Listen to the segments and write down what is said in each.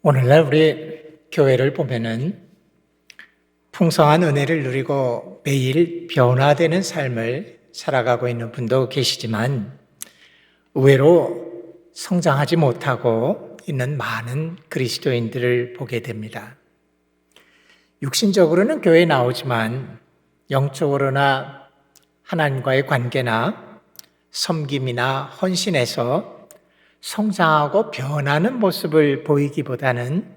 오늘날 우리 교회를 보면은 풍성한 은혜를 누리고 매일 변화되는 삶을 살아가고 있는 분도 계시지만 의외로 성장하지 못하고 있는 많은 그리스도인들을 보게 됩니다. 육신적으로는 교회에 나오지만 영적으로나 하나님과의 관계나 섬김이나 헌신에서 성장하고 변하는 모습을 보이기보다는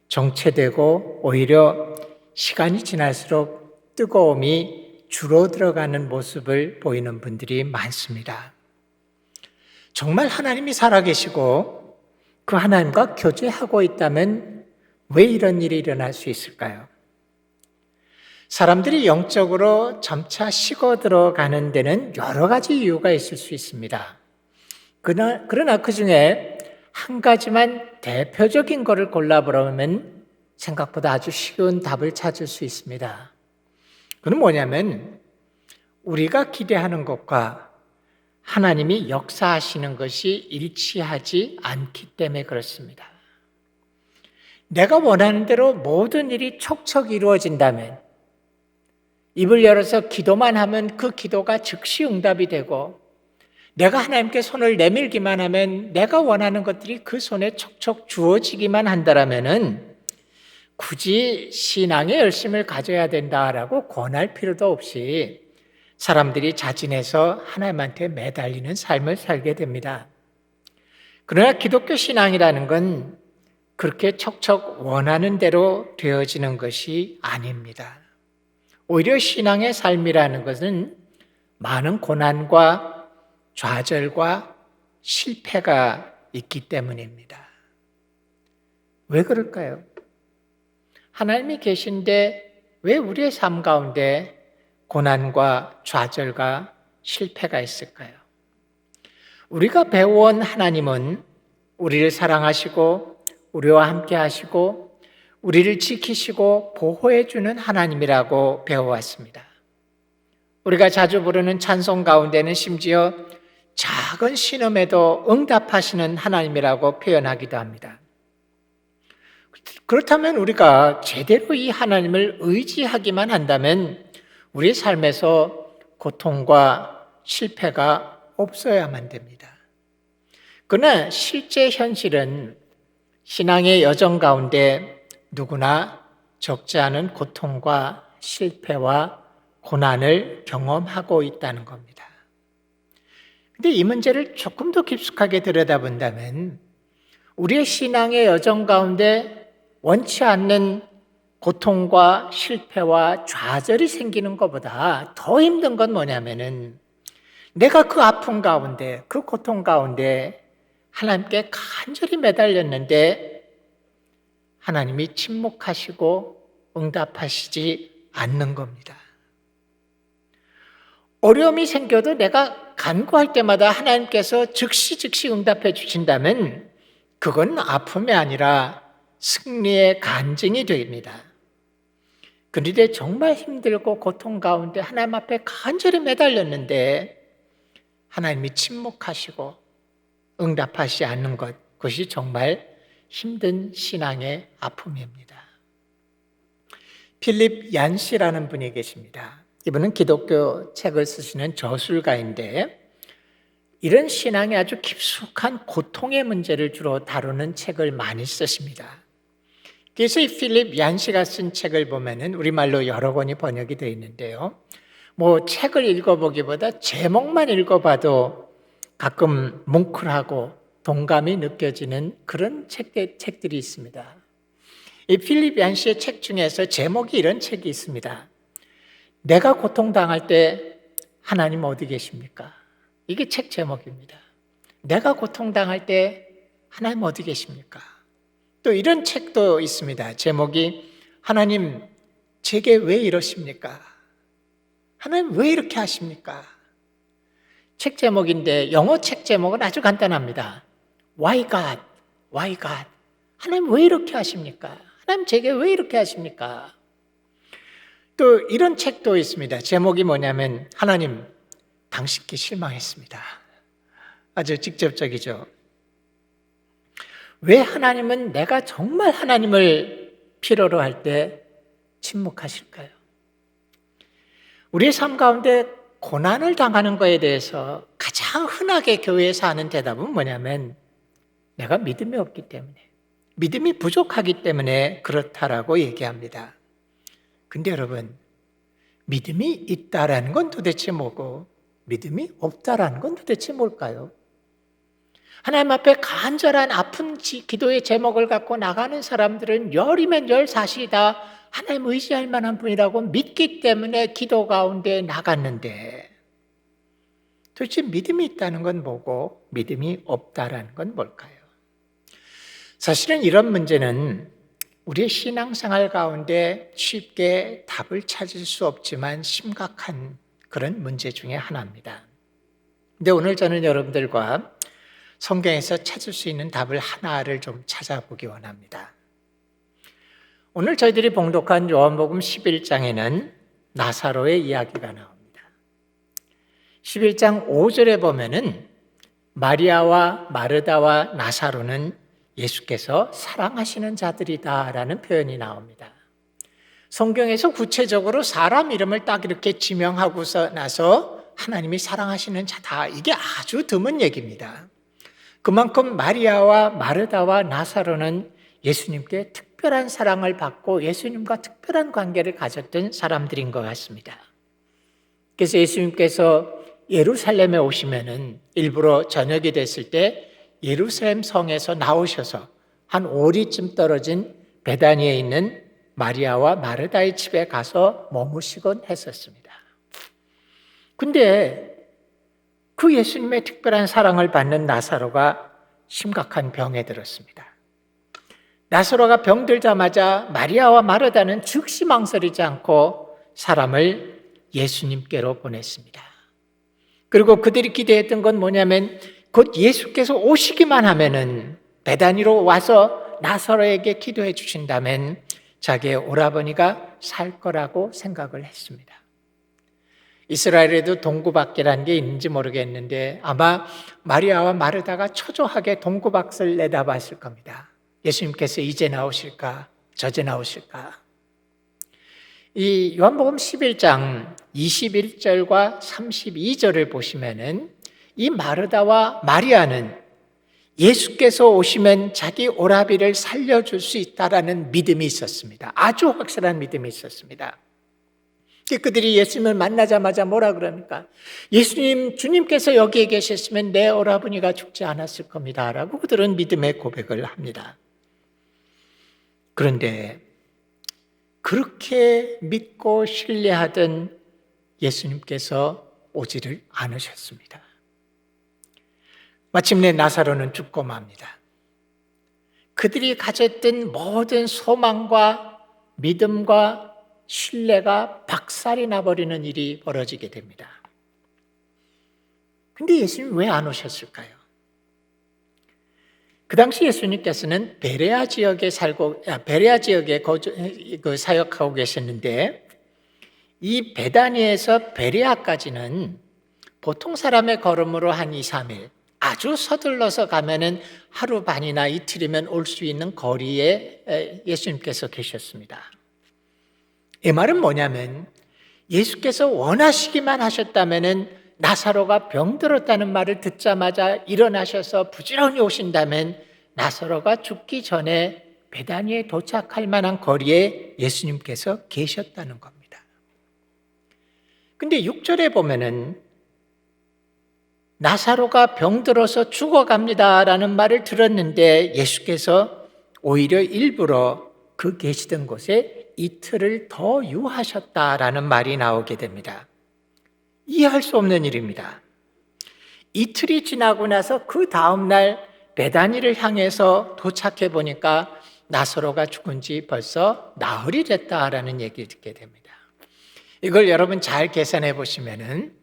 정체되고 오히려 시간이 지날수록 뜨거움이 줄어들어가는 모습을 보이는 분들이 많습니다. 정말 하나님이 살아계시고 그 하나님과 교제하고 있다면 왜 이런 일이 일어날 수 있을까요? 사람들이 영적으로 점차 식어들어가는 데는 여러 가지 이유가 있을 수 있습니다. 그러나 그 중에 한 가지만 대표적인 것을 골라보라면 생각보다 아주 쉬운 답을 찾을 수 있습니다. 그건 뭐냐면 우리가 기대하는 것과 하나님이 역사하시는 것이 일치하지 않기 때문에 그렇습니다. 내가 원하는 대로 모든 일이 척척 이루어진다면, 입을 열어서 기도만 하면 그 기도가 즉시 응답이 되고, 내가 하나님께 손을 내밀기만 하면 내가 원하는 것들이 그 손에 척척 주어지기만 한다라면은 굳이 신앙의 열심을 가져야 된다라고 권할 필요도 없이 사람들이 자진해서 하나님한테 매달리는 삶을 살게 됩니다. 그러나 기독교 신앙이라는 건 그렇게 척척 원하는 대로 되어지는 것이 아닙니다. 오히려 신앙의 삶이라는 것은 많은 고난과 좌절과 실패가 있기 때문입니다. 왜 그럴까요? 하나님이 계신데 왜 우리의 삶 가운데 고난과 좌절과 실패가 있을까요? 우리가 배워온 하나님은 우리를 사랑하시고 우리와 함께 하시고 우리를 지키시고 보호해 주는 하나님이라고 배워왔습니다. 우리가 자주 부르는 찬송 가운데는 심지어 작은 신음에도 응답하시는 하나님이라고 표현하기도 합니다. 그렇다면 우리가 제대로 이 하나님을 의지하기만 한다면 우리 삶에서 고통과 실패가 없어야만 됩니다. 그러나 실제 현실은 신앙의 여정 가운데 누구나 적지 않은 고통과 실패와 고난을 경험하고 있다는 겁니다. 근데 이 문제를 조금 더 깊숙하게 들여다본다면 우리의 신앙의 여정 가운데 원치 않는 고통과 실패와 좌절이 생기는 것보다 더 힘든 건 뭐냐면은 내가 그 아픔 가운데, 그 고통 가운데 하나님께 간절히 매달렸는데 하나님이 침묵하시고 응답하시지 않는 겁니다. 어려움이 생겨도 내가 간구할 때마다 하나님께서 즉시 응답해 주신다면 그건 아픔이 아니라 승리의 간증이 됩니다. 그런데 정말 힘들고 고통 가운데 하나님 앞에 간절히 매달렸는데 하나님이 침묵하시고 응답하시지 않는 것, 그것이 정말 힘든 신앙의 아픔입니다. 필립 얀시라는 분이 계십니다. 이분은 기독교 책을 쓰시는 저술가인데 이런 신앙의 아주 깊숙한 고통의 문제를 주로 다루는 책을 많이 쓰십니다. 그래서 이 필립 얀시가 쓴 책을 보면은 우리말로 여러 권이 번역이 되어 있는데요. 책을 읽어보기보다 제목만 읽어봐도 가끔 뭉클하고 동감이 느껴지는 그런 책들이 있습니다. 이 필립 얀시의 책 중에서 제목이 이런 책이 있습니다. 내가 고통당할 때 하나님 어디 계십니까? 이게 책 제목입니다. 내가 고통당할 때 하나님 어디 계십니까? 또 이런 책도 있습니다. 제목이 하나님 제게 왜 이러십니까? 하나님 왜 이렇게 하십니까? 책 제목인데 영어 책 제목은 아주 간단합니다. Why God? Why God? 하나님 왜 이렇게 하십니까? 하나님 제게 왜 이렇게 하십니까? 또 이런 책도 있습니다. 제목이 뭐냐면 하나님 당신께 실망했습니다. 아주 직접적이죠. 왜 하나님은 내가 정말 하나님을 필요로 할 때 침묵하실까요? 우리의 삶 가운데 고난을 당하는 것에 대해서 가장 흔하게 교회에서 하는 대답은 뭐냐면 내가 믿음이 없기 때문에, 믿음이 부족하기 때문에 그렇다라고 얘기합니다. 근데 여러분, 믿음이 있다라는 건 도대체 뭐고 믿음이 없다라는 건 도대체 뭘까요? 하나님 앞에 간절한 아픈 기도의 제목을 갖고 나가는 사람들은 열이면 열 사실이 다 하나님 의지할 만한 분이라고 믿기 때문에 기도 가운데 나갔는데, 도대체 믿음이 있다는 건 뭐고 믿음이 없다라는 건 뭘까요? 사실은 이런 문제는 우리의 신앙생활 가운데 쉽게 답을 찾을 수 없지만 심각한 그런 문제 중에 하나입니다. 근데 오늘 저는 여러분들과 성경에서 찾을 수 있는 답을 하나를 좀 찾아보기 원합니다. 오늘 저희들이 봉독한 요한복음 11장에는 나사로의 이야기가 나옵니다. 11장 5절에 보면은 마리아와 마르다와 나사로는 예수께서 사랑하시는 자들이다라는 표현이 나옵니다. 성경에서 구체적으로 사람 이름을 딱 이렇게 지명하고서 나서 하나님이 사랑하시는 자다, 이게 아주 드문 얘기입니다. 그만큼 마리아와 마르다와 나사로는 예수님께 특별한 사랑을 받고 예수님과 특별한 관계를 가졌던 사람들인 것 같습니다. 그래서 예수님께서 예루살렘에 오시면은 일부러 저녁이 됐을 때 예루살렘 성에서 나오셔서 한 오리쯤 떨어진 베다니에 있는 마리아와 마르다의 집에 가서 머무시곤 했었습니다. 근데 그 예수님의 특별한 사랑을 받는 나사로가 심각한 병에 들었습니다. 나사로가 병들자마자 마리아와 마르다는 즉시 망설이지 않고 사람을 예수님께로 보냈습니다. 그리고 그들이 기대했던 건 뭐냐면 곧 예수께서 오시기만 하면은 베다니로 와서 나사로에게 기도해 주신다면 자기의 오라버니가 살 거라고 생각을 했습니다. 이스라엘에도 동구박이라는 게 있는지 모르겠는데 아마 마리아와 마르다가 초조하게 동구박을 내다봤을 겁니다. 예수님께서 이제 나오실까 저제 나오실까. 이 요한복음 11장 21절과 32절을 보시면은 이 마르다와 마리아는 예수께서 오시면 자기 오라비를 살려줄 수 있다라는 믿음이 있었습니다. 아주 확실한 믿음이 있었습니다. 그들이 예수님을 만나자마자 뭐라 그럽니까? 예수님, 주님께서 여기에 계셨으면 내 오라버니가 죽지 않았을 겁니다 라고 그들은 믿음의 고백을 합니다. 그런데 그렇게 믿고 신뢰하던 예수님께서 오지를 않으셨습니다. 마침내 나사로는 죽고 맙니다. 그들이 가졌던 모든 소망과 믿음과 신뢰가 박살이 나버리는 일이 벌어지게 됩니다. 근데 예수님 왜 안 오셨을까요? 그 당시 예수님께서는 베레아 지역에 사역하고 계셨는데 이 베다니에서 베레아까지는 보통 사람의 걸음으로 한 2, 3일, 아주 서둘러서 가면은 하루 반이나 이틀이면 올 수 있는 거리에 예수님께서 계셨습니다. 이 말은 뭐냐면 예수께서 원하시기만 하셨다면은 나사로가 병들었다는 말을 듣자마자 일어나셔서 부지런히 오신다면 나사로가 죽기 전에 베다니에 도착할 만한 거리에 예수님께서 계셨다는 겁니다. 근데 6절에 보면은 나사로가 병들어서 죽어갑니다라는 말을 들었는데 예수께서 오히려 일부러 그 계시던 곳에 이틀을 더 유하셨다라는 말이 나오게 됩니다. 이해할 수 없는 일입니다. 이틀이 지나고 나서 그 다음날 베다니를 향해서 도착해 보니까 나사로가 죽은 지 벌써 나흘이 됐다라는 얘기를 듣게 됩니다. 이걸 여러분 잘 계산해 보시면은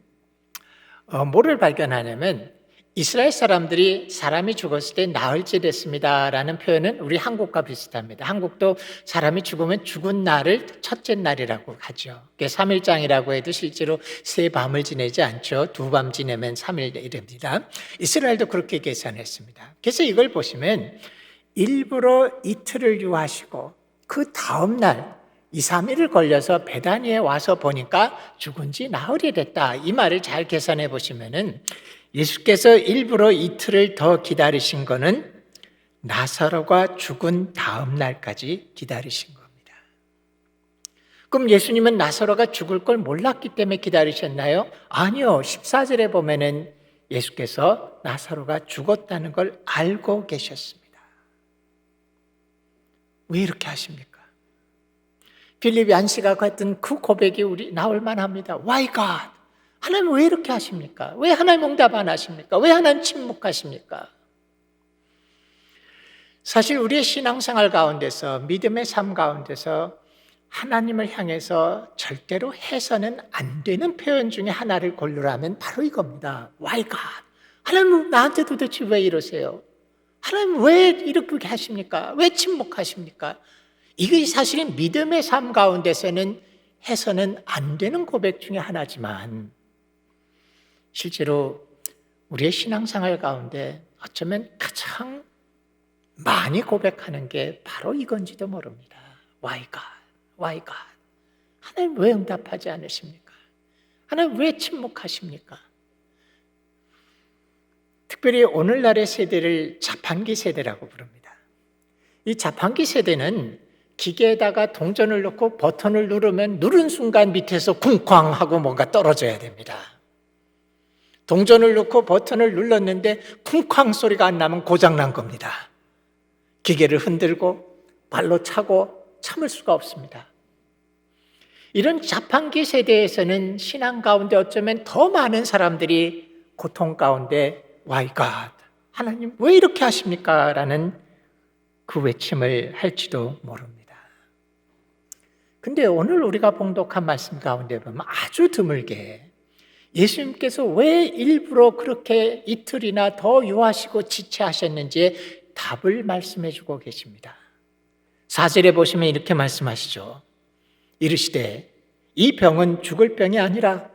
뭐를 발견하냐면 이스라엘 사람들이 사람이 죽었을 때 나흘째 됐습니다라는 표현은 우리 한국과 비슷합니다. 한국도 사람이 죽으면 죽은 날을 첫째 날이라고 하죠. 3일장이라고 해도 실제로 세 밤을 지내지 않죠. 2밤 지내면 3일입니다. 이스라엘도 그렇게 계산했습니다. 그래서 이걸 보시면 일부러 이틀을 유하시고 그 다음 날 2, 3일을 걸려서 베다니에 와서 보니까 죽은 지 나흘이 됐다. 이 말을 잘 계산해 보시면은 예수께서 일부러 이틀을 더 기다리신 거는 나사로가 죽은 다음 날까지 기다리신 겁니다. 그럼 예수님은 나사로가 죽을 걸 몰랐기 때문에 기다리셨나요? 아니요. 14절에 보면은 예수께서 나사로가 죽었다는 걸 알고 계셨습니다. 왜 이렇게 하십니까? 빌립 얀시가 했던 그 고백이 우리 나올 만합니다. Why God? 하나님 왜 이렇게 하십니까? 왜 하나님 응답 안 하십니까? 왜 하나님 침묵하십니까? 사실 우리의 신앙생활 가운데서, 믿음의 삶 가운데서 하나님을 향해서 절대로 해서는 안 되는 표현 중에 하나를 고르라면 바로 이겁니다. Why God? 하나님 나한테 도대체 왜 이러세요? 하나님 왜 이렇게 하십니까? 왜 침묵하십니까? 이게 사실은 믿음의 삶 가운데서는 해서는 안 되는 고백 중에 하나지만 실제로 우리의 신앙생활 가운데 어쩌면 가장 많이 고백하는 게 바로 이건지도 모릅니다. Why God? Why God? 하나님 왜 응답하지 않으십니까? 하나님 왜 침묵하십니까? 특별히 오늘날의 세대를 자판기 세대라고 부릅니다. 이 자판기 세대는 기계에다가 동전을 넣고 버튼을 누르면 누른 순간 밑에서 쿵쾅 하고 뭔가 떨어져야 됩니다. 동전을 넣고 버튼을 눌렀는데 쿵쾅 소리가 안 나면 고장난 겁니다. 기계를 흔들고 발로 차고 참을 수가 없습니다. 이런 자판기 세대에서는 신앙 가운데 어쩌면 더 많은 사람들이 고통 가운데 Why God? 하나님 왜 이렇게 하십니까? 라는 그 외침을 할지도 모릅니다. 근데 오늘 우리가 봉독한 말씀 가운데 보면 아주 드물게 예수님께서 왜 일부러 그렇게 이틀이나 더 유하시고 지체하셨는지에 답을 말씀해 주고 계십니다. 4절에 보시면 이렇게 말씀하시죠. 이르시되 이 병은 죽을 병이 아니라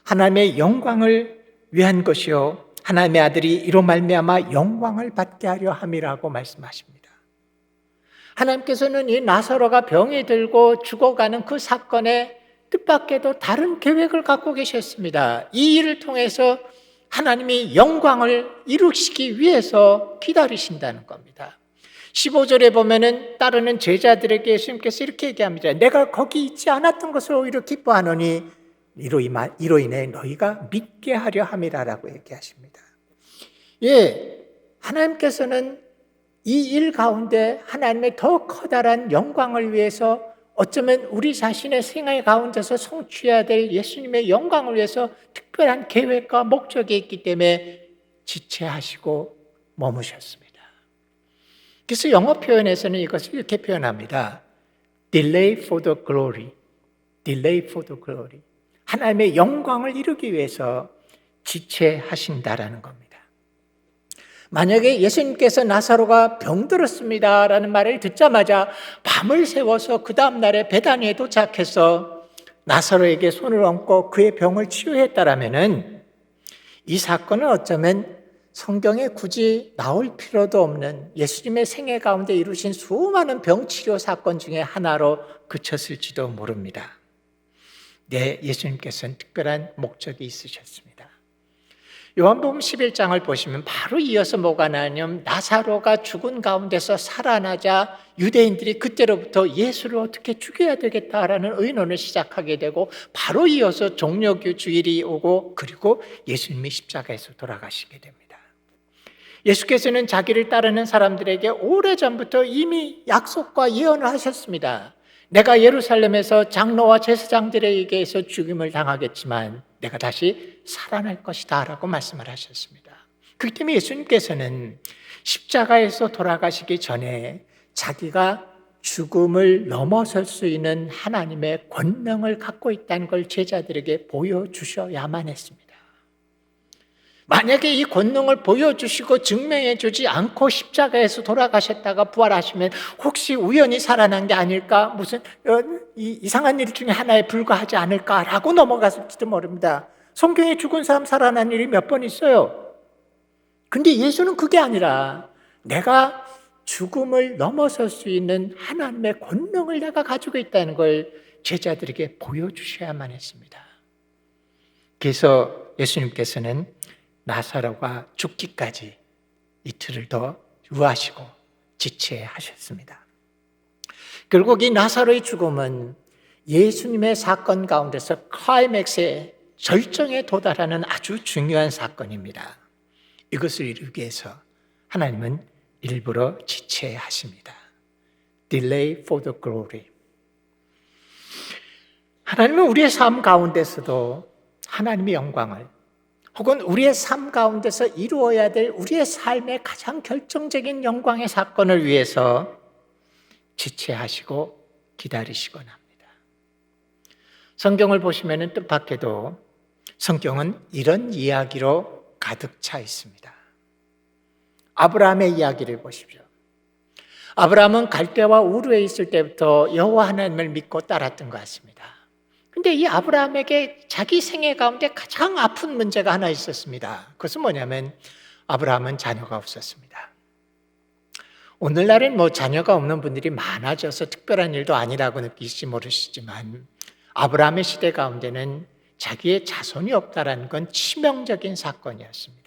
하나님의 영광을 위한 것이요 하나님의 아들이 이로 말미암아 영광을 받게 하려 함이라고 말씀하십니다. 하나님께서는 이 나사로가 병이 들고 죽어가는 그 사건에 뜻밖에도 다른 계획을 갖고 계셨습니다. 이 일을 통해서 하나님이 영광을 이루시기 위해서 기다리신다는 겁니다. 15절에 보면은 따르는 제자들에게 예수님께서 이렇게 얘기합니다. 내가 거기 있지 않았던 것을 오히려 기뻐하노니 이로 인해 너희가 믿게 하려 함이라라고 얘기하십니다. 예, 하나님께서는 이 일 가운데 하나님의 더 커다란 영광을 위해서 어쩌면 우리 자신의 생활 가운데서 성취해야 될 예수님의 영광을 위해서 특별한 계획과 목적이 있기 때문에 지체하시고 머무셨습니다. 그래서 영어 표현에서는 이것을 이렇게 표현합니다. Delay for the glory. Delay for the glory. 하나님의 영광을 이루기 위해서 지체하신다라는 겁니다. 만약에 예수님께서 나사로가 병들었습니다 라는 말을 듣자마자 밤을 새워서 그 다음 날에 베다니에 도착해서 나사로에게 손을 얹고 그의 병을 치유했다라면은 이 사건은 어쩌면 성경에 굳이 나올 필요도 없는 예수님의 생애 가운데 이루신 수많은 병치료 사건 중에 하나로 그쳤을지도 모릅니다. 네, 예수님께서는 특별한 목적이 있으셨습니다. 요한복음 11장을 보시면 바로 이어서 뭐가 나냐면 나사로가 죽은 가운데서 살아나자 유대인들이 그때로부터 예수를 어떻게 죽여야 되겠다라는 의논을 시작하게 되고 바로 이어서 종려교 주일이 오고 그리고 예수님이 십자가에서 돌아가시게 됩니다. 예수께서는 자기를 따르는 사람들에게 오래전부터 이미 약속과 예언을 하셨습니다. 내가 예루살렘에서 장로와 제사장들에 의해서 죽임을 당하겠지만 내가 다시 살아날 것이다 라고 말씀을 하셨습니다. 그렇기 때문에 예수님께서는 십자가에서 돌아가시기 전에 자기가 죽음을 넘어설 수 있는 하나님의 권능을 갖고 있다는 걸 제자들에게 보여주셔야만 했습니다. 만약에 이 권능을 보여주시고 증명해 주지 않고 십자가에서 돌아가셨다가 부활하시면 혹시 우연히 살아난 게 아닐까? 무슨 이상한 일 중에 하나에 불과하지 않을까라고 넘어갔을지도 모릅니다. 성경에 죽은 사람 살아난 일이 몇 번 있어요. 근데 예수는 그게 아니라 내가 죽음을 넘어설 수 있는 하나님의 권능을 내가 가지고 있다는 걸 제자들에게 보여주셔야만 했습니다. 그래서 예수님께서는 나사로가 죽기까지 이틀을 더 유하시고 지체하셨습니다. 결국 이 나사로의 죽음은 예수님의 사건 가운데서 클라이맥스의 절정에 도달하는 아주 중요한 사건입니다. 이것을 이루기 위해서 하나님은 일부러 지체하십니다. Delay for the glory. 하나님은 우리의 삶 가운데서도 하나님의 영광을 혹은 우리의 삶 가운데서 이루어야 될 우리의 삶의 가장 결정적인 영광의 사건을 위해서 지체하시고 기다리시곤 합니다. 성경을 보시면 뜻밖에도 성경은 이런 이야기로 가득 차 있습니다. 아브라함의 이야기를 보십시오. 아브라함은 갈대와 우르에 있을 때부터 여호와 하나님을 믿고 따랐던 것 같습니다. 근데 이 아브라함에게 자기 생애 가운데 가장 아픈 문제가 하나 있었습니다. 그것은 뭐냐면 아브라함은 자녀가 없었습니다. 오늘날은 자녀가 없는 분들이 많아져서 특별한 일도 아니라고 느끼실지 모르시지만 아브라함의 시대 가운데는 자기의 자손이 없다라는 건 치명적인 사건이었습니다.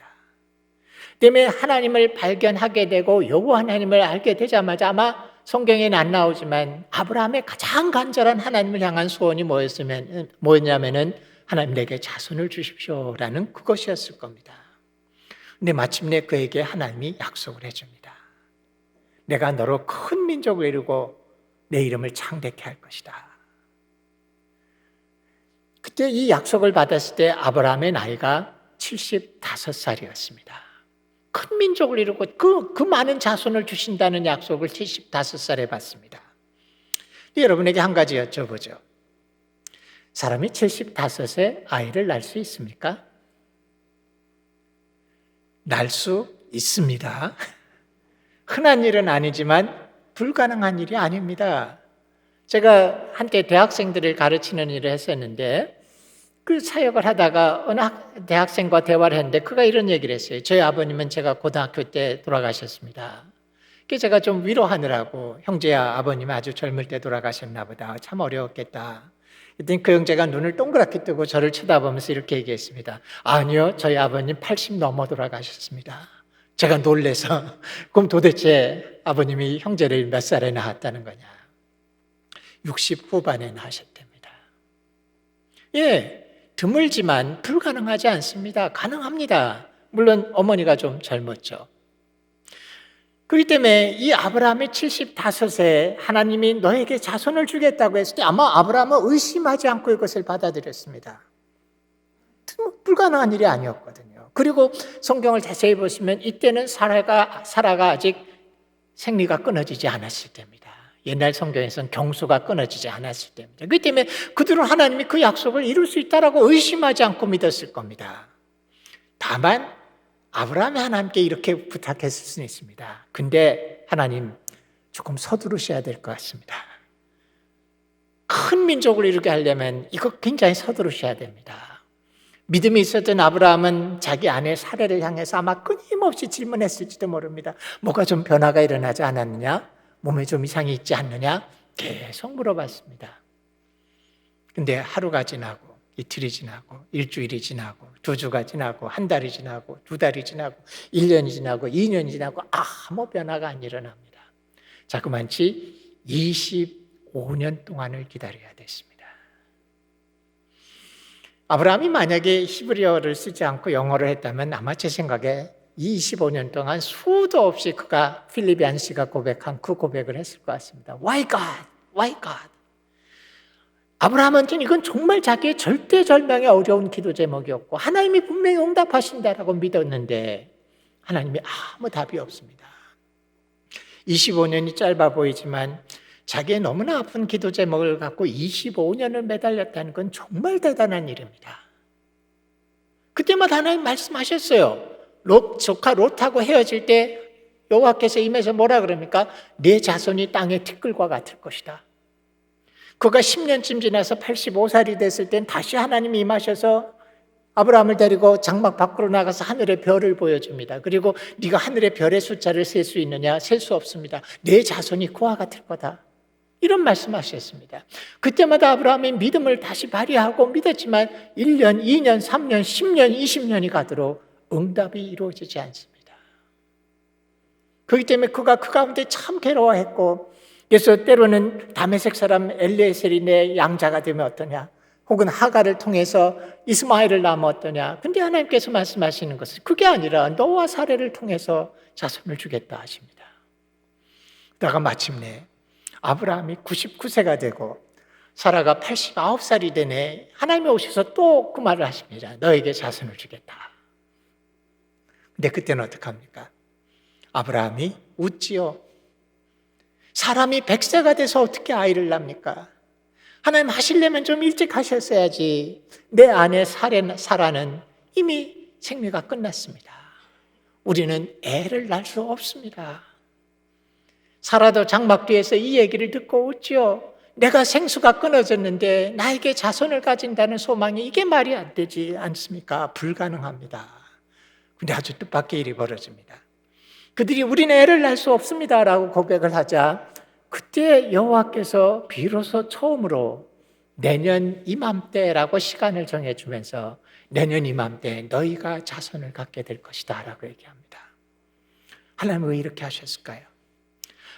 때문에 하나님을 발견하게 되고 여호와 하나님을 알게 되자마자 아마 성경에는 안 나오지만 아브라함의 가장 간절한 하나님을 향한 소원이 뭐였냐면은 하나님 내게 자손을 주십시오라는 그것이었을 겁니다. 근데 마침내 그에게 하나님이 약속을 해줍니다. 내가 너로 큰 민족을 이루고 내 이름을 창대케 할 것이다. 그때 이 약속을 받았을 때 아브라함의 나이가 75살이었습니다. 큰 민족을 이루고 그 많은 자손을 주신다는 약속을 75살에 받습니다. 여러분에게 한 가지 여쭤보죠. 사람이 75세 아이를 낳을 수 있습니까? 낳을 수 있습니다. 흔한 일은 아니지만 불가능한 일이 아닙니다. 제가 한때 대학생들을 가르치는 일을 했었는데 그 사역을 하다가 어느 대학생과 대화를 했는데 그가 이런 얘기를 했어요. 저희 아버님은 제가 고등학교 때 돌아가셨습니다. 그래서 제가 좀 위로하느라고 형제야 아버님 아주 젊을 때 돌아가셨나 보다. 참 어려웠겠다. 그랬더니 그 형제가 눈을 동그랗게 뜨고 저를 쳐다보면서 이렇게 얘기했습니다. 아니요, 저희 아버님 80 넘어 돌아가셨습니다. 제가 놀래서 그럼 도대체 아버님이 형제를 몇 살에 낳았다는 거냐? 60 후반에 낳으셨답니다. 예, 드물지만 불가능하지 않습니다. 가능합니다. 물론 어머니가 좀 젊었죠. 그렇기 때문에 이 아브라함의 75세 하나님이 너에게 자손을 주겠다고 했을 때 아마 아브라함은 의심하지 않고 이것을 받아들였습니다. 불가능한 일이 아니었거든요. 그리고 성경을 자세히 보시면 이때는 사라가 아직 생리가 끊어지지 않았을 때입니다. 옛날 성경에서는 경수가 끊어지지 않았을 때입니다. 그렇기 때문에 그들은 하나님이 그 약속을 이룰 수 있다라고 의심하지 않고 믿었을 겁니다. 다만 아브라함이 하나님께 이렇게 부탁했을 수는 있습니다. 근데 하나님 조금 서두르셔야 될 것 같습니다. 큰 민족을 이루게 하려면 이거 굉장히 서두르셔야 됩니다. 믿음이 있었던 아브라함은 자기 아내 사레를 향해서 아마 끊임없이 질문했을지도 모릅니다. 뭐가 좀 변화가 일어나지 않았느냐? 몸에 좀 이상이 있지 않느냐? 계속 물어봤습니다. 근데 하루가 지나고 이틀이 지나고 일주일이 지나고 2주가 지나고 한 달이 지나고 2달이 지나고 1년이 지나고 2년이 지나고 아무 변화가 안 일어납니다. 자그만치 25년 동안을 기다려야 됐습니다. 아브라함이 만약에 히브리어를 쓰지 않고 영어를 했다면 아마 제 생각에 25년 동안 수도 없이 그가 필리비안 씨가 고백한 그 고백을 했을 것 같습니다. Why God? Why God? 아브라함한테는 이건 정말 자기의 절대절명의 어려운 기도 제목이었고 하나님이 분명히 응답하신다라고 믿었는데 하나님이 아무 답이 없습니다. 25년이 짧아 보이지만 자기의 너무나 아픈 기도 제목을 갖고 25년을 매달렸다는 건 정말 대단한 일입니다. 그때마다 하나님 말씀하셨어요. 조카 롯하고 헤어질 때 여호와께서 임해서 뭐라 그럽니까? 내 자손이 땅의 티끌과 같을 것이다. 그가 10년쯤 지나서 85살이 됐을 땐 다시 하나님이 임하셔서 아브라함을 데리고 장막 밖으로 나가서 하늘의 별을 보여줍니다. 그리고 네가 하늘의 별의 숫자를 셀 수 있느냐? 셀 수 없습니다. 내 자손이 그와 같을 거다. 이런 말씀하셨습니다. 그때마다 아브라함이 믿음을 다시 발휘하고 믿었지만 1년, 2년, 3년, 10년, 20년이 가도록 응답이 이루어지지 않습니다. 그렇기 때문에 그가 그 가운데 참 괴로워했고, 그래서 때로는 다메섹 사람 엘리에셀이 내 양자가 되면 어떠냐, 혹은 하가를 통해서 이스마엘을 낳으면 어떠냐. 근데 하나님께서 말씀하시는 것은 그게 아니라 너와 사례를 통해서 자손을 주겠다 하십니다. 그러다가 마침내 아브라함이 99세가 되고 사라가 89살이 되네, 하나님이 오셔서 또 그 말을 하십니다. 너에게 자손을 주겠다. 근데 그때는 어떡합니까? 아브라함이 웃지요. 사람이 100세가 돼서 어떻게 아이를 낳습니까? 하나님 하시려면 좀 일찍 하셨어야지. 내 아내 사라는 이미 생리가 끝났습니다. 우리는 애를 낳을 수 없습니다. 사라도 장막 뒤에서 이 얘기를 듣고 웃지요. 내가 생수가 끊어졌는데 나에게 자손을 가진다는 소망이, 이게 말이 안 되지 않습니까? 불가능합니다. 근데 아주 뜻밖의 일이 벌어집니다. 그들이 우리는 애를 낳을 수 없습니다 라고 고백을 하자, 그때 여호와께서 비로소 처음으로 내년 이맘때라고 시간을 정해주면서 내년 이맘때 너희가 자손을 갖게 될 것이다 라고 얘기합니다. 하나님은 왜 이렇게 하셨을까요?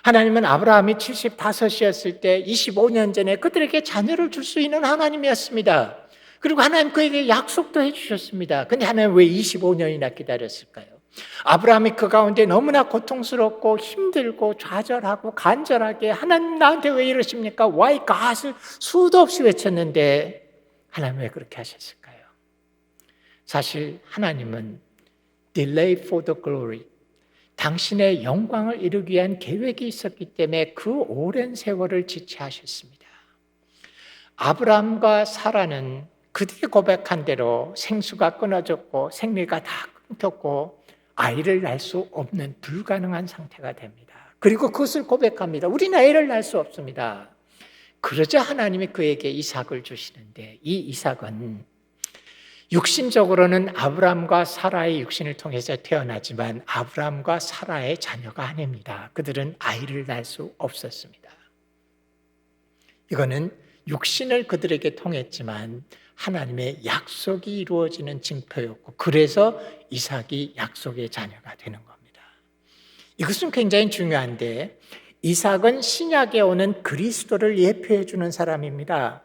하나님은 아브라함이 75이었을 때 25년 전에 그들에게 자녀를 줄 수 있는 하나님이었습니다. 그리고 하나님 그에게 약속도 해주셨습니다. 근데 하나님 왜 25년이나 기다렸을까요? 아브라함이 그 가운데 너무나 고통스럽고 힘들고 좌절하고 간절하게 하나님 나한테 왜 이러십니까? Why God을 수도 없이 외쳤는데 하나님 왜 그렇게 하셨을까요? 사실 하나님은 delay for the glory, 당신의 영광을 이루기 위한 계획이 있었기 때문에 그 오랜 세월을 지체하셨습니다. 아브라함과 사라는 그들이 고백한 대로 생수가 끊어졌고 생리가 다 끊겼고 아이를 낳을 수 없는 불가능한 상태가 됩니다. 그리고 그것을 고백합니다. 우리는 아이를 낳을 수 없습니다. 그러자 하나님이 그에게 이삭을 주시는데, 이 이삭은 육신적으로는 아브라함과 사라의 육신을 통해서 태어나지만 아브라함과 사라의 자녀가 아닙니다. 그들은 아이를 낳을 수 없었습니다. 이거는 육신을 그들에게 통했지만 하나님의 약속이 이루어지는 징표였고, 그래서 이삭이 약속의 자녀가 되는 겁니다. 이것은 굉장히 중요한데, 이삭은 신약에 오는 그리스도를 예표해 주는 사람입니다.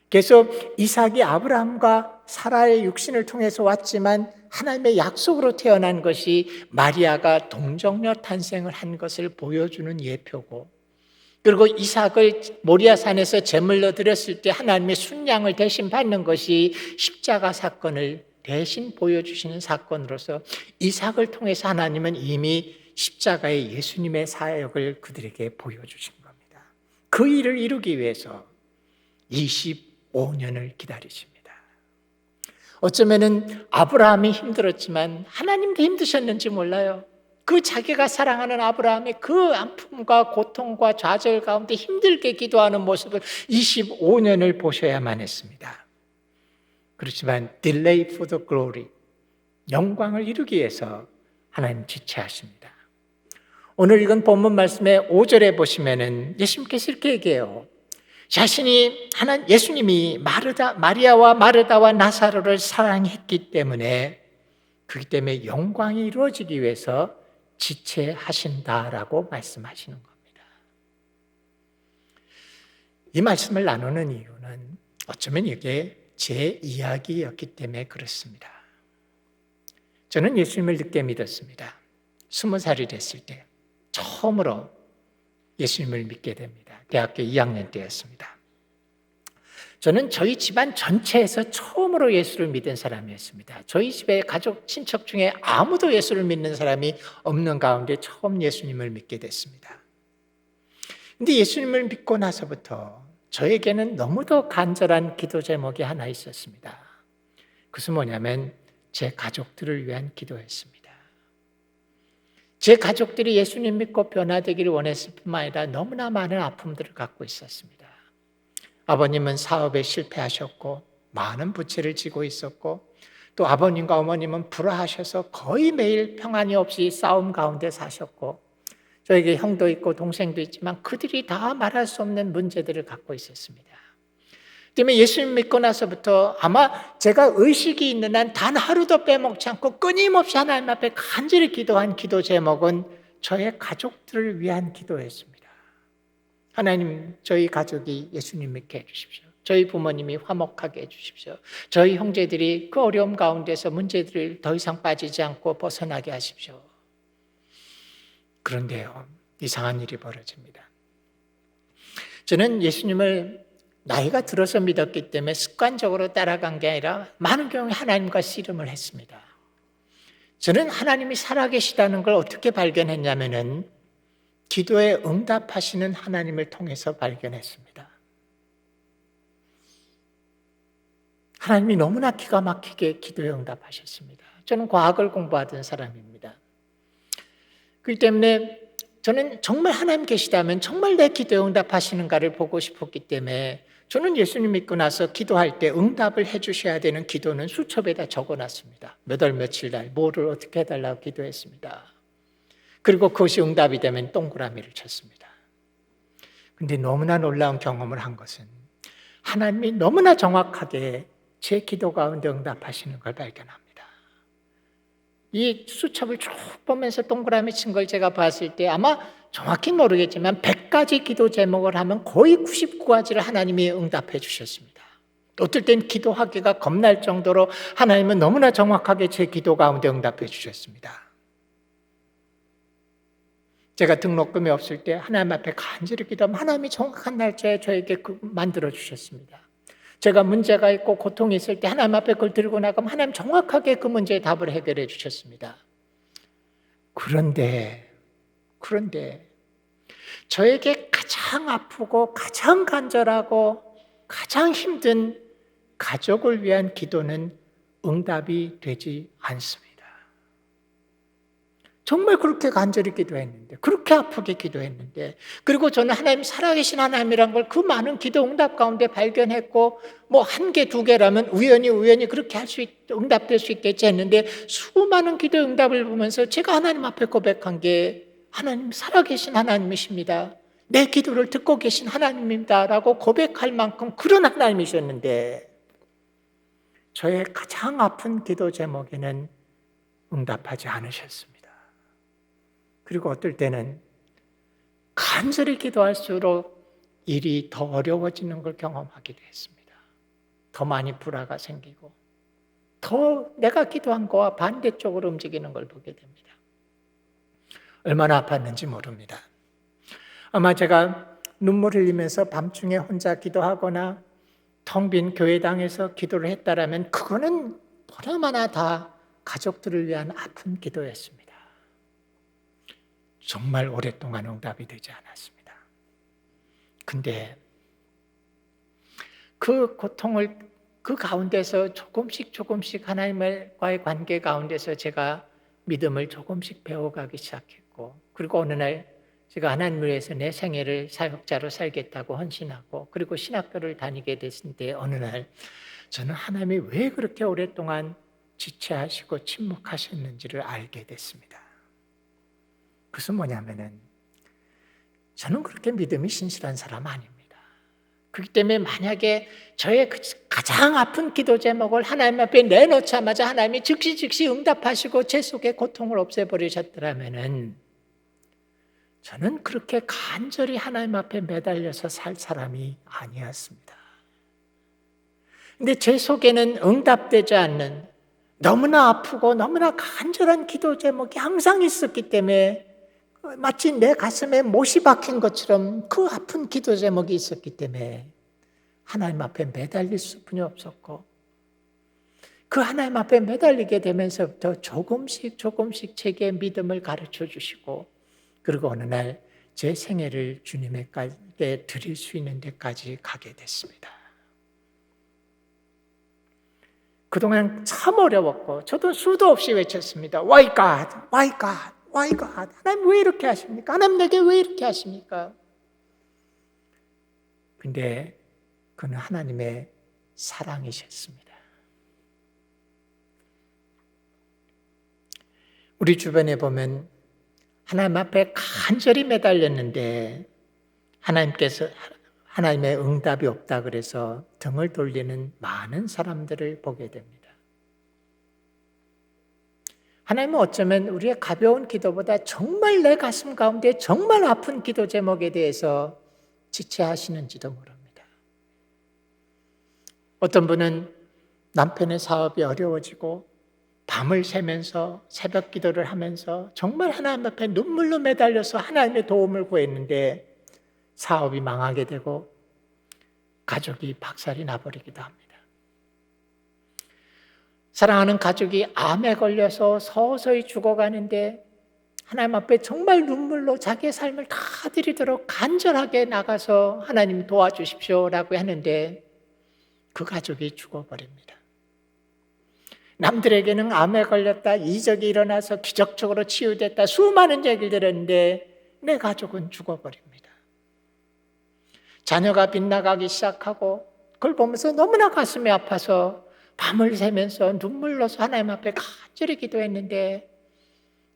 그래서 이삭이 아브라함과 사라의 육신을 통해서 왔지만 하나님의 약속으로 태어난 것이 마리아가 동정녀 탄생을 한 것을 보여주는 예표고, 그리고 이삭을 모리아산에서 제물로 드렸을 때 하나님의 순양을 대신 받는 것이 십자가 사건을 대신 보여주시는 사건으로서 이삭을 통해서 하나님은 이미 십자가의 예수님의 사역을 그들에게 보여주신 겁니다. 그 일을 이루기 위해서 25년을 기다리십니다. 어쩌면은 아브라함이 힘들었지만 하나님도 힘드셨는지 몰라요. 그 자기가 사랑하는 아브라함의 그 아픔과 고통과 좌절 가운데 힘들게 기도하는 모습을 25년을 보셔야만 했습니다. 그렇지만 delay for the glory, 영광을 이루기 위해서 하나님 지체하십니다. 오늘 읽은 본문 말씀의 5절에 보시면은 예수님께서 이렇게 얘기해요. 예수님이 마리아와 마르다와 나사로를 사랑했기 때문에, 그렇기 때문에 영광이 이루어지기 위해서 지체하신다라고 말씀하시는 겁니다. 이 말씀을 나누는 이유는 어쩌면 이게 제 이야기였기 때문에 그렇습니다. 저는 예수님을 늦게 믿었습니다. 20살이 됐을 때 처음으로 예수님을 믿게 됩니다. 대학교 2학년 때였습니다. 저는 저희 집안 전체에서 처음으로 예수를 믿은 사람이었습니다. 저희 집에 가족, 친척 중에 아무도 예수를 믿는 사람이 없는 가운데 처음 예수님을 믿게 됐습니다. 근데 예수님을 믿고 나서부터 저에게는 너무도 간절한 기도 제목이 하나 있었습니다. 그것은 뭐냐면 제 가족들을 위한 기도였습니다. 제 가족들이 예수님 믿고 변화되기를 원했을 뿐만 아니라 너무나 많은 아픔들을 갖고 있었습니다. 아버님은 사업에 실패하셨고 많은 부채를 지고 있었고, 또 아버님과 어머님은 불화하셔서 거의 매일 평안이 없이 싸움 가운데 사셨고, 저에게 형도 있고 동생도 있지만 그들이 다 말할 수 없는 문제들을 갖고 있었습니다. 때문에 예수님 믿고 나서부터 아마 제가 의식이 있는 한 단 하루도 빼먹지 않고 끊임없이 하나님 앞에 간절히 기도한 기도 제목은 저의 가족들을 위한 기도였습니다. 하나님, 저희 가족이 예수님 믿게 해주십시오. 저희 부모님이 화목하게 해주십시오. 저희 형제들이 그 어려움 가운데서 문제들을 더 이상 빠지지 않고 벗어나게 하십시오. 그런데요, 이상한 일이 벌어집니다. 저는 예수님을 나이가 들어서 믿었기 때문에 습관적으로 따라간 게 아니라 많은 경우에 하나님과 씨름을 했습니다. 저는 하나님이 살아계시다는 걸 어떻게 발견했냐면은 기도에 응답하시는 하나님을 통해서 발견했습니다. 하나님이 너무나 기가 막히게 기도에 응답하셨습니다. 저는 과학을 공부하던 사람입니다. 그렇기 때문에 저는 정말 하나님 계시다면 정말 내 기도에 응답하시는가를 보고 싶었기 때문에 저는 예수님 믿고 나서 기도할 때 응답을 해주셔야 되는 기도는 수첩에다 적어놨습니다. 몇 월 며칠 날 뭐를 어떻게 해달라고 기도했습니다. 그리고 그것이 응답이 되면 동그라미를 쳤습니다. 그런데 너무나 놀라운 경험을 한 것은 하나님이 너무나 정확하게 제 기도 가운데 응답하시는 걸 발견합니다. 이 수첩을 쭉 보면서 동그라미 친 걸 제가 봤을 때 아마 정확히 모르겠지만 100가지 기도 제목을 하면 거의 99가지를 하나님이 응답해 주셨습니다. 어떨 땐 기도하기가 겁날 정도로 하나님은 너무나 정확하게 제 기도 가운데 응답해 주셨습니다. 제가 등록금이 없을 때 하나님 앞에 간절히 기도하면 하나님이 정확한 날짜에 저에게 만들어 주셨습니다. 제가 문제가 있고 고통이 있을 때 하나님 앞에 그걸 들고 나가면 하나님 정확하게 그 문제의 답을 해결해 주셨습니다. 그런데 저에게 가장 아프고 가장 간절하고 가장 힘든 가족을 위한 기도는 응답이 되지 않습니다. 정말 그렇게 간절히 기도했는데, 그렇게 아프게 기도했는데, 그리고 저는 하나님 살아계신 하나님이란 걸 그 많은 기도 응답 가운데 발견했고, 뭐 한 개, 두 개라면 우연히 그렇게 응답될 수 있겠지 했는데, 수많은 기도 응답을 보면서 제가 하나님 앞에 고백한 게 하나님 살아계신 하나님이십니다. 내 기도를 듣고 계신 하나님입니다라고 고백할 만큼 그런 하나님이셨는데, 저의 가장 아픈 기도 제목에는 응답하지 않으셨습니다. 그리고 어떨 때는 간절히 기도할수록 일이 더 어려워지는 걸 경험하기도 했습니다. 더 많이 불화가 생기고 더 내가 기도한 거와 반대쪽으로 움직이는 걸 보게 됩니다. 얼마나 아팠는지 모릅니다. 아마 제가 눈물 흘리면서 밤중에 혼자 기도하거나 텅 빈 교회당에서 기도를 했다라면 그거는 보나마나 다 가족들을 위한 아픈 기도였습니다. 정말 오랫동안 응답이 되지 않았습니다. 근데 그 고통을 그 가운데서 조금씩 하나님과의 관계 가운데서 제가 믿음을 조금씩 배워가기 시작했고, 그리고 어느 날 제가 하나님을 위해서 내 생애를 사역자로 살겠다고 헌신하고 그리고 신학교를 다니게 됐는데 어느 날 저는 하나님이 왜 그렇게 오랫동안 지체하시고 침묵하셨는지를 알게 됐습니다. 그것은 뭐냐면은 저는 그렇게 믿음이 신실한 사람 아닙니다. 그렇기 때문에 만약에 저의 가장 아픈 기도 제목을 하나님 앞에 내놓자마자 하나님이 즉시 응답하시고 제 속의 고통을 없애버리셨더라면은 저는 그렇게 간절히 하나님 앞에 매달려서 살 사람이 아니었습니다. 근데 제 속에는 응답되지 않는 너무나 아프고 너무나 간절한 기도 제목이 항상 있었기 때문에 마치 내 가슴에 못이 박힌 것처럼 그 아픈 기도 제목이 있었기 때문에 하나님 앞에 매달릴 수뿐이 없었고, 그 하나님 앞에 매달리게 되면서부터 조금씩 제게 믿음을 가르쳐 주시고, 그리고 어느 날 제 생애를 주님에게 드릴 수 있는 데까지 가게 됐습니다. 그동안 참 어려웠고 저도 수도 없이 외쳤습니다. Why God? Why God? Why God? 하나님 왜 이렇게 하십니까? 하나님 내게 왜 이렇게 하십니까? 근데 그는 하나님의 사랑이셨습니다. 우리 주변에 보면 하나님 앞에 간절히 매달렸는데 하나님께서 하나님의 응답이 없다 그래서 등을 돌리는 많은 사람들을 보게 됩니다. 하나님은 어쩌면 우리의 가벼운 기도보다 정말 내 가슴 가운데 정말 아픈 기도 제목에 대해서 지체하시는지도 모릅니다. 어떤 분은 남편의 사업이 어려워지고 밤을 새면서 새벽 기도를 하면서 정말 하나님 앞에 눈물로 매달려서 하나님의 도움을 구했는데 사업이 망하게 되고 가족이 박살이 나버리기도 합니다. 사랑하는 가족이 암에 걸려서 서서히 죽어가는데 하나님 앞에 정말 눈물로 자기의 삶을 다 드리도록 간절하게 나가서 하나님 도와주십시오라고 하는데 그 가족이 죽어버립니다. 남들에게는 암에 걸렸다, 이적이 일어나서 기적적으로 치유됐다, 수많은 얘기를 들었는데 내 가족은 죽어버립니다. 자녀가 빗나가기 시작하고 그걸 보면서 너무나 가슴이 아파서 밤을 새면서 눈물로서 하나님 앞에 간절히 기도했는데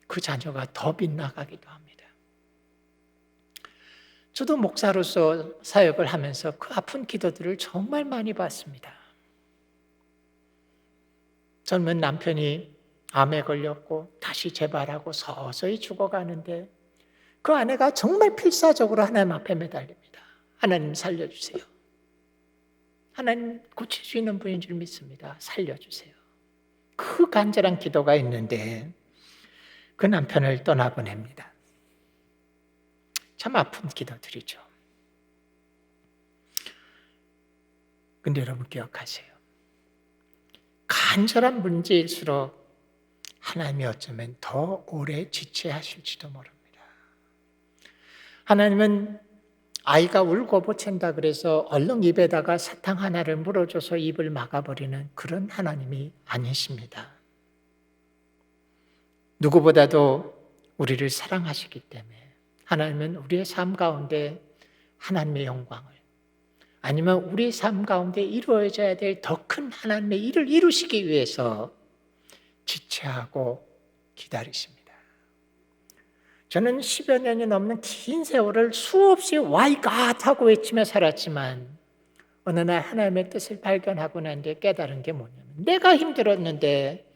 그 자녀가 더 빗나가기도 합니다. 저도 목사로서 사역을 하면서 그 아픈 기도들을 정말 많이 봤습니다. 젊은 남편이 암에 걸렸고 다시 재발하고 서서히 죽어가는데 그 아내가 정말 필사적으로 하나님 앞에 매달립니다. 하나님 살려주세요. 하나님 고칠 수 있는 분인 줄 믿습니다. 살려주세요. 그 간절한 기도가 있는데 그 남편을 떠나보냅니다. 참 아픈 기도들이죠. 근데 여러분 기억하세요. 간절한 문제일수록 하나님이 어쩌면 더 오래 지체하실지도 모릅니다. 하나님은 아이가 울고 보챈다 그래서 얼른 입에다가 사탕 하나를 물어줘서 입을 막아버리는 그런 하나님이 아니십니다. 누구보다도 우리를 사랑하시기 때문에 하나님은 우리의 삶 가운데 하나님의 영광을 아니면 우리 삶 가운데 이루어져야 될 더 큰 하나님의 일을 이루시기 위해서 지체하고 기다리십니다. 저는 10여 년이 넘는 긴 세월을 수없이 Why God 하고 외치며 살았지만 어느 날 하나님의 뜻을 발견하고 난 뒤에 깨달은 게 뭐냐면 내가 힘들었는데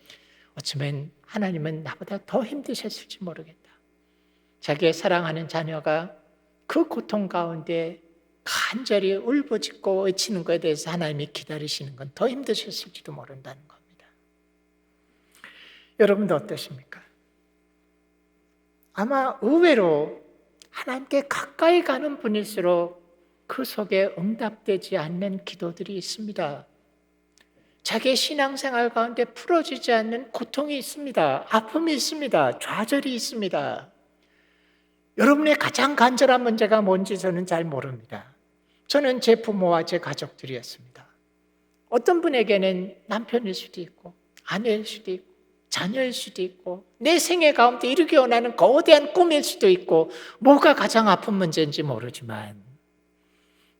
어쩌면 하나님은 나보다 더 힘드셨을지 모르겠다. 자기의 사랑하는 자녀가 그 고통 가운데 간절히 울부짖고 외치는 것에 대해서 하나님이 기다리시는 건 더 힘드셨을지도 모른다는 겁니다. 여러분도 어떠십니까? 아마 의외로 하나님께 가까이 가는 분일수록 그 속에 응답되지 않는 기도들이 있습니다. 자기의 신앙생활 가운데 풀어지지 않는 고통이 있습니다. 아픔이 있습니다. 좌절이 있습니다. 여러분의 가장 간절한 문제가 뭔지 저는 잘 모릅니다. 저는 제 부모와 제 가족들이었습니다. 어떤 분에게는 남편일 수도 있고 아내일 수도 있고 자녀일 수도 있고 내 생애 가운데 이루기 원하는 거대한 꿈일 수도 있고 뭐가 가장 아픈 문제인지 모르지만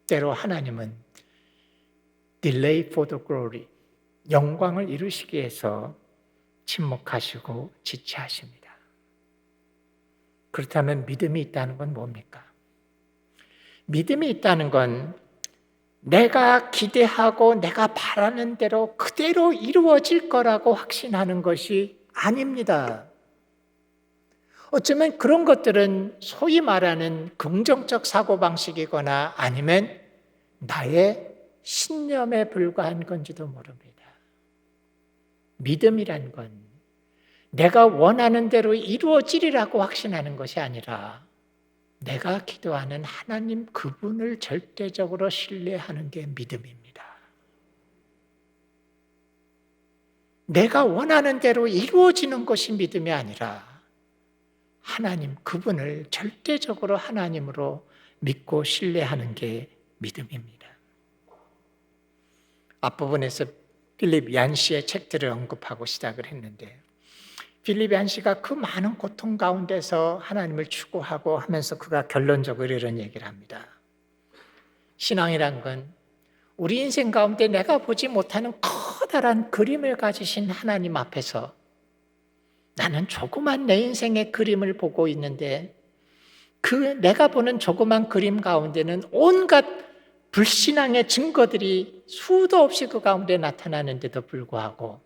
때로 하나님은 delay for the glory, 영광을 이루시기 위해서 침묵하시고 지체하십니다. 그렇다면 믿음이 있다는 건 뭡니까? 믿음이 있다는 건 내가 기대하고 내가 바라는 대로 그대로 이루어질 거라고 확신하는 것이 아닙니다. 어쩌면 그런 것들은 소위 말하는 긍정적 사고방식이거나 아니면 나의 신념에 불과한 건지도 모릅니다. 믿음이란 건 내가 원하는 대로 이루어지리라고 확신하는 것이 아니라 내가 기도하는 하나님 그분을 절대적으로 신뢰하는 게 믿음입니다. 내가 원하는 대로 이루어지는 것이 믿음이 아니라 하나님 그분을 절대적으로 하나님으로 믿고 신뢰하는 게 믿음입니다. 앞부분에서 필립 얀시의 책들을 언급하고 시작을 했는데 필립 얀시가 그 많은 고통 가운데서 하나님을 추구하고 하면서 그가 결론적으로 이런 얘기를 합니다. 신앙이란 건 우리 인생 가운데 내가 보지 못하는 커다란 그림을 가지신 하나님 앞에서 나는 조그만 내 인생의 그림을 보고 있는데 그 내가 보는 조그만 그림 가운데는 온갖 불신앙의 증거들이 수도 없이 그 가운데 나타나는데도 불구하고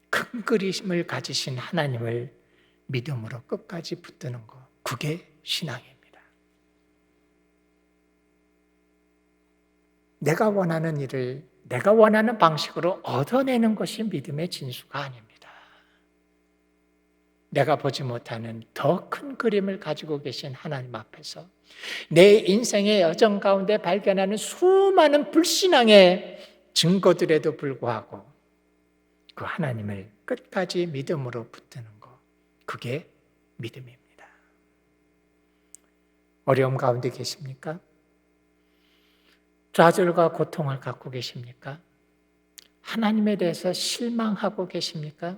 큰 그림을 가지신 하나님을 믿음으로 끝까지 붙드는 것, 그게 신앙입니다. 내가 원하는 일을 내가 원하는 방식으로 얻어내는 것이 믿음의 진수가 아닙니다. 내가 보지 못하는 더 큰 그림을 가지고 계신 하나님 앞에서 내 인생의 여정 가운데 발견하는 수많은 불신앙의 증거들에도 불구하고 그 하나님을 끝까지 믿음으로 붙드는 것, 그게 믿음입니다. 어려움 가운데 계십니까? 좌절과 고통을 갖고 계십니까? 하나님에 대해서 실망하고 계십니까?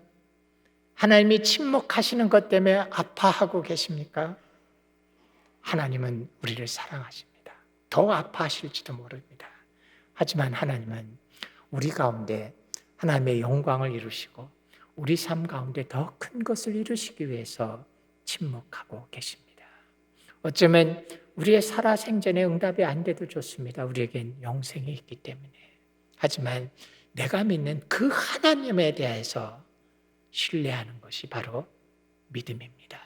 하나님이 침묵하시는 것 때문에 아파하고 계십니까? 하나님은 우리를 사랑하십니다. 더 아파하실지도 모릅니다. 하지만 하나님은 우리 가운데 하나님의 영광을 이루시고 우리 삶 가운데 더 큰 것을 이루시기 위해서 침묵하고 계십니다. 어쩌면 우리의 살아생전에 응답이 안 돼도 좋습니다. 우리에겐 영생이 있기 때문에. 하지만 내가 믿는 그 하나님에 대해서 신뢰하는 것이 바로 믿음입니다.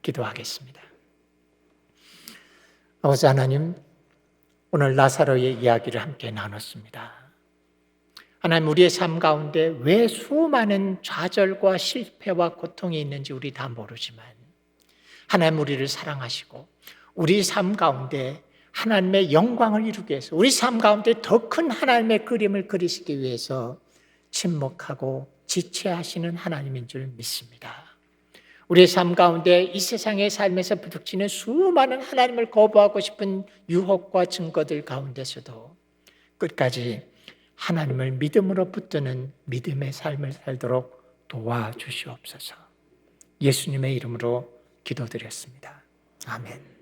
기도하겠습니다. 아버지 하나님, 오늘 나사로의 이야기를 함께 나눴습니다. 하나님, 우리의 삶 가운데 왜 수많은 좌절과 실패와 고통이 있는지 우리 다 모르지만 하나님 우리를 사랑하시고 우리 삶 가운데 하나님의 영광을 이루기 위해서 우리 삶 가운데 더 큰 하나님의 그림을 그리시기 위해서 침묵하고 지체하시는 하나님인 줄 믿습니다. 우리의 삶 가운데 이 세상의 삶에서 부닥치는 수많은 하나님을 거부하고 싶은 유혹과 증거들 가운데서도 끝까지 하나님을 믿음으로 붙드는 믿음의 삶을 살도록 도와주시옵소서. 예수님의 이름으로 기도드렸습니다. 아멘.